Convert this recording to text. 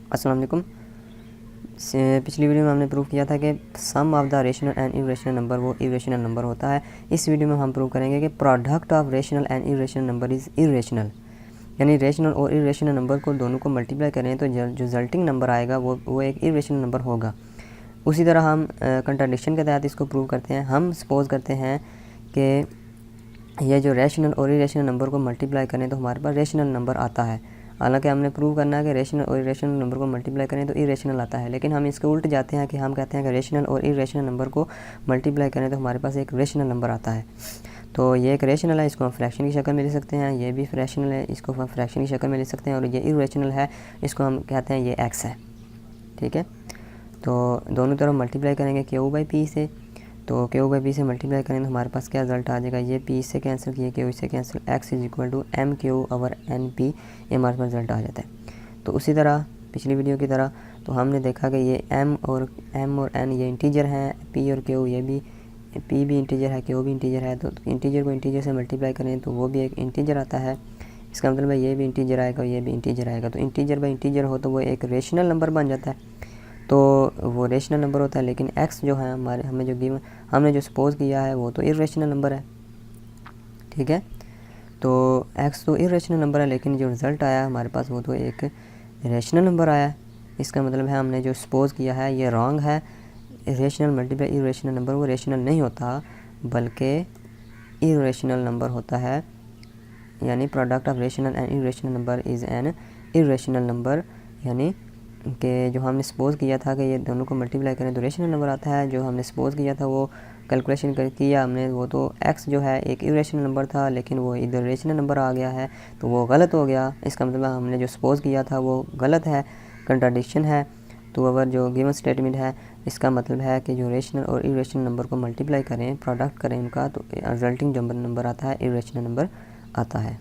अस्सलाम वालेकुम। पिछली वीडियो में हमने प्रूव किया था कि some of the rational and irrational number वो इरेशनल नंबर होता है। इस वीडियो में हम प्रूव करेंगे कि product of rational and irrational number is irrational, यानी रेशनल और इरेशनल नंबर को दोनों को मल्टीप्लाई करें तो जो रिजल्टिंग नंबर आएगा वो एक इरेशनल नंबर होगा। उसी तरह हम कंट्राडिक्शन के तहत इसको प्रूव करते हैं। हम सपोज़ करते हैं कि ये जो रेशनल और इरेशनल नंबर को मल्टीप्लाई करें तो हमारे पास रेशनल नंबर आता है। हालांकि हमने प्रूव करना है कि रेशनल और इरेशनल नंबर को मल्टीप्लाई करें तो इरेशनल आता है, लेकिन हम इसके उल्ट जाते हैं कि हम कहते हैं कि रेशनल और इरेशनल नंबर को मल्टीप्लाई करें तो हमारे पास एक रेशनल नंबर आता है। तो ये एक रेशनल है, इसको हम फ्रैक्शन की शक्ल में ले सकते हैं। ये भी फ्रैक्शनल है, इसको हम फ्रैक्शन की शक्ल में ले सकते हैं। और ये इरेशनल है, इसको हम कहते हैं ये एक्स है। ठीक है, तो दोनों तरफ मल्टीप्लाई करेंगे क्यू बाई पी से, तो क्यू बाई पी से मल्टीप्लाई करें तो हमारे पास क्या रिजल्ट आ जाएगा, ये पी से कैंसिल किए क्यू से cancel, x is equal to m q over n p, ये हमारे पास रिजल्ट आ जाता है। तो उसी तरह पिछली वीडियो की तरह तो हमने देखा कि ये एम और एन ये इंटीजर हैं, पी और क्यू ये भी, पी भी इंटीजर है क्यू भी इंटीजर है। तो इंटीजर को इंटीजर से मल्टीप्लाई करें तो वो भी एक इंटीजर आता है। इसका मतलब है ये भी इंटीजर आएगा, ये भी इंटीजर आएगा। तो इंटीजर बाई इंटीजर हो तो वो एक रेशनल नंबर बन जाता है, तो वो रेशनल नंबर होता है। लेकिन एक्स जो है हमने जो सपोज़ किया है वो तो इरेशनल नंबर है। ठीक है, तो एक्स तो इरेशनल नंबर है, लेकिन जो रिज़ल्ट आया हमारे पास वो तो एक रेशनल नंबर आया। इसका मतलब है हमने जो सपोज़ किया है ये रॉन्ग है। रेशनल मल्टीप्लाई इरेशनल नंबर वो रेशनल नहीं होता बल्कि इरेशनल नंबर होता है, यानी product of rational and irrational number is an irrational number. यानी कि जो हमने सपोज़ किया था कि ये दोनों को मल्टीप्लाई करें तो रेशनल नंबर आता है, जो हमने सपोज़ किया था वो कैलकुलेशन किया हमने, वो तो एक्स जो है एक इरेशनल नंबर था, लेकिन वो इधर रेशनल नंबर आ गया है तो वो गलत हो गया। इसका मतलब हमने जो सपोज़ किया था वो गलत है, कंट्राडिक्शन है। तो अगर जो गिवन स्टेटमेंट है इसका मतलब है कि जो रेशनल और इरेशनल नंबर को मल्टीप्लाई करें, प्रोडक्ट करें उनका, तो रिजल्टिंग जो नंबर आता है इरेशनल नंबर आता है।